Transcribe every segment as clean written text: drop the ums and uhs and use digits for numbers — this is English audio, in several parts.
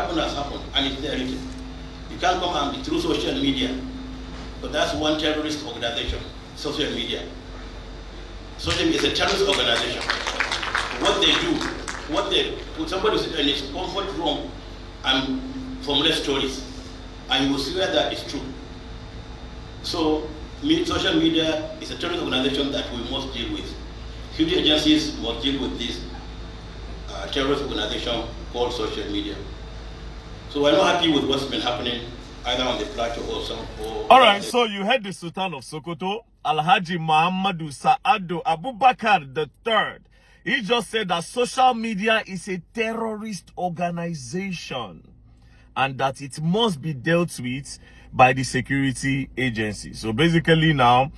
happened has happened, and it's there written. You can't come and be through social media, but that's one terrorist organization, social media. Social media is a terrorist organization. What they do, put somebody in his comfort room and formulate stories, and you will swear that it's true. So, social media is a terrorist organization that we must deal with. Security agencies must deal with this terrorist organization called social media. So we're not happy with what's been happening either on the plateau or some. All right, so you heard the Sultan of Sokoto, Alhaji Muhammadu Sa'adu Abubakar III. He just said that social media is a terrorist organization and that it must be dealt with by the security agency. So basically now,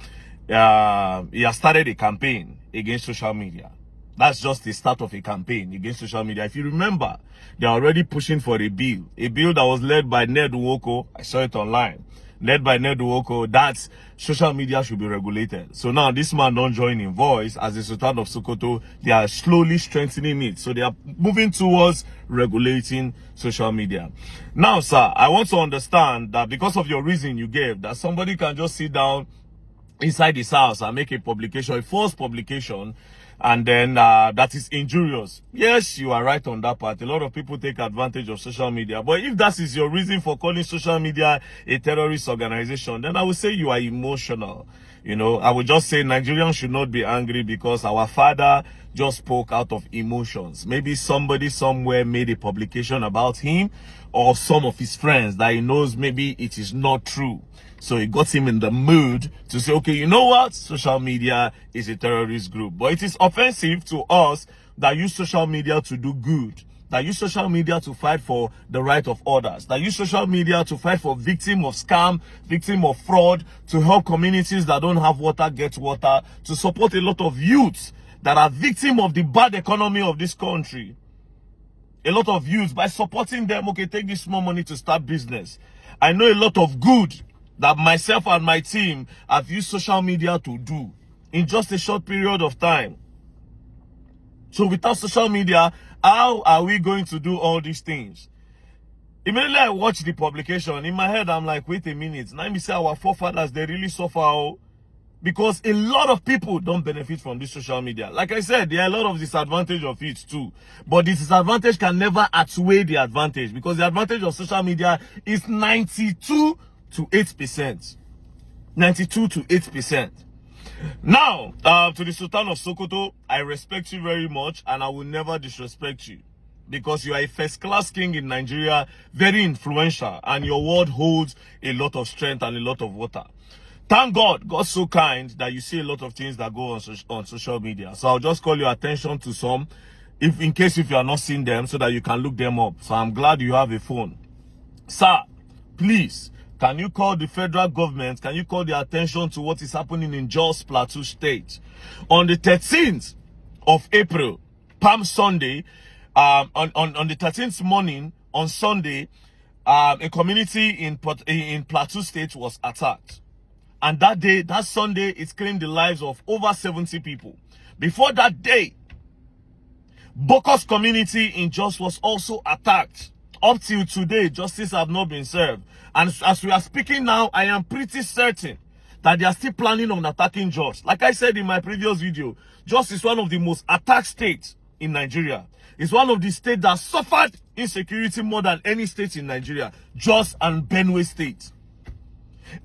he has started a campaign against social media. That's just the start of a campaign against social media. If you remember, they're already pushing for a bill that was led by Ned Nwoko. I saw it online. Led by Ned Nwoko, that social media should be regulated. So now this man don't join in voice as the Sultan of Sokoto. They are slowly strengthening it. So they are moving towards regulating social media. Now, sir, I want to understand that because of your reason you gave, that somebody can just sit down inside his house and make a publication, a false publication, and then that is injurious. Yes, you are right on that part. A lot of people take advantage of social media. But if that is your reason for calling social media a terrorist organization, then I would say you are emotional. You know, I would just say Nigerians should not be angry because our father just spoke out of emotions. Maybe somebody somewhere made a publication about him or some of his friends that he knows maybe it is not true. So it got him in the mood to say, okay, you know what? Social media is a terrorist group. But it is offensive to us that use social media to do good, that use social media to fight for the right of others, that use social media to fight for victims of scam, victims of fraud, to help communities that don't have water get water, to support a lot of youths that are victims of the bad economy of this country. A lot of youths, by supporting them, okay, take this small money to start business. I know a lot of good that myself and my team have used social media to do in just a short period of time. So without social media, how are we going to do all these things? Immediately I watched the publication, in my head I'm like, wait a minute, now me say our forefathers, they really suffer, because a lot of people don't benefit from this social media. Like I said, there are a lot of disadvantage of it too. But the disadvantage can never outweigh the advantage, because the advantage of social media is 92 to 8%. 92 to 8%. Now, to the Sultan of Sokoto, I respect you very much and I will never disrespect you, because you are a first-class king in Nigeria, very influential, and your word holds a lot of strength and a lot of water. Thank God, God's so kind that you see a lot of things that go on social media. So I'll just call your attention to some, in case you are not seeing them, so that you can look them up. So I'm glad you have a phone. Sir, please, can you call the federal government? Can you call their attention to what is happening in Jos Plateau State? On the 13th of April, Palm Sunday, on the 13th morning, on Sunday, a community in Plateau State was attacked. And that day, that Sunday, it claimed the lives of over 70 people. Before that day, Bokos community in Jos was also attacked. Up till today, justice have not been served. And as we are speaking now, I am pretty certain that they are still planning on attacking Jos. Like I said in my previous video, Jos is one of the most attacked states in Nigeria. It's one of the states that suffered insecurity more than any state in Nigeria. Jos and Benue State.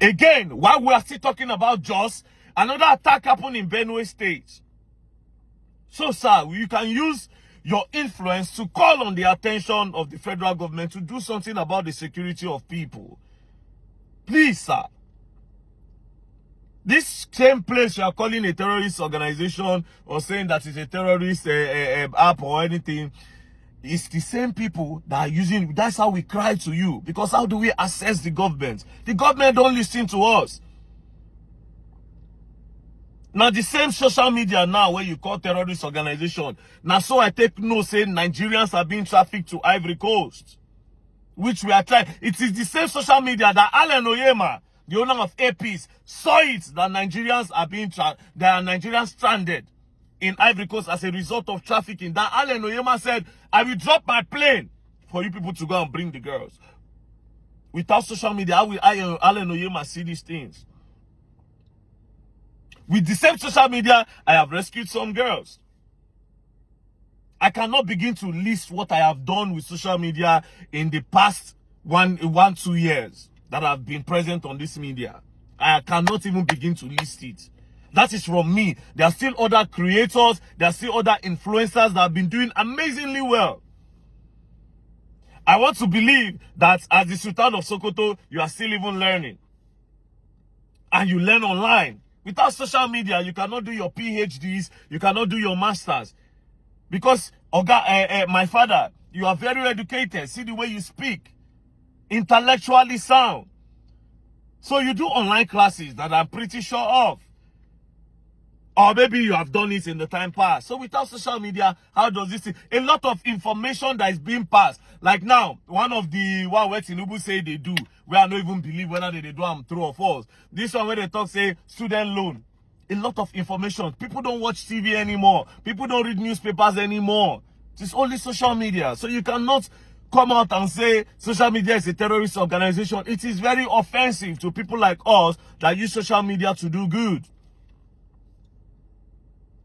Again, while we are still talking about Jos, another attack happened in Benue State. So, sir, you can use your influence to call on the attention of the federal government to do something about the security of people. Please, sir. This same place you are calling a terrorist organization or saying that it's a terrorist app or anything, it's the same people that are using. That's how we cry to you. Because how do we assess the government? The government don't listen to us. Now the same social media now where you call terrorist organization. Now so I take note saying Nigerians are being trafficked to Ivory Coast. Which we are trying. It is the same social media that Alan Oyema, the owner of APs, saw it that Nigerians are being there are Nigerians stranded in Ivory Coast as a result of trafficking. That Alan Oyema said, I will drop my plane for you people to go and bring the girls. Without social media, how will Allen Oyema see these things? With the same social media, I have rescued some girls. I cannot begin to list what I have done with social media in the past 2 years that I've been present on this media. I cannot even begin to list it. That is from me. There are still other creators, there are still other influencers that have been doing amazingly well. I want to believe that as the Sultan of Sokoto, you are still even learning. And you learn online. Without social media, you cannot do your PhDs, you cannot do your masters. Because, my father, you are very educated. See the way you speak. Intellectually sound. So you do online classes that I'm pretty sure of. Or maybe you have done it in the time past. So without social media, how does this... A lot of information that is being passed. Like now, one where Tinubu say they do, where I don't even believe whether they do them true or false. This one where they talk, say, student loan. A lot of information. People don't watch TV anymore. People don't read newspapers anymore. It's only social media. So you cannot come out and say social media is a terrorist organization. It is very offensive to people like us that use social media to do good.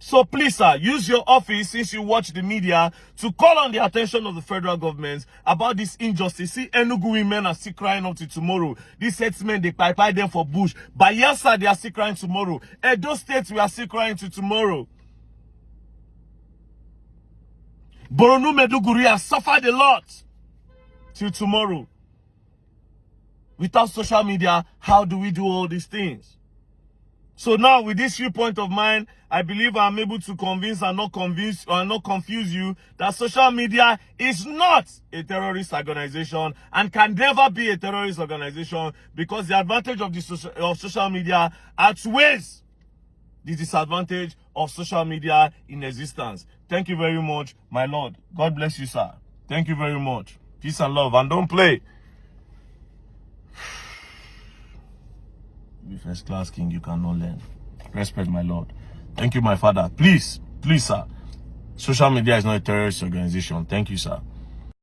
So please, sir, use your office, since you watch the media, to call on the attention of the federal government about this injustice. See, Enugu women are still crying up to tomorrow. These herdsmen, they pipe them for bush. Bayelsa, they are still crying tomorrow. Edo State, we are still crying to tomorrow. Borno, Meduguri has suffered a lot till tomorrow. Without social media, how do we do all these things? So now, with this viewpoint of mine, I believe I'm able to convince and not confuse you that social media is not a terrorist organization and can never be a terrorist organization, because the advantage of social media outweighs the disadvantage of social media in existence. Thank you very much, my Lord. God bless you, sir. Thank you very much. Peace and love, and don't play. Be first class king, you cannot learn. Respect, my Lord. Thank you, my father. Please, sir. Social media is not a terrorist organization. Thank you, sir.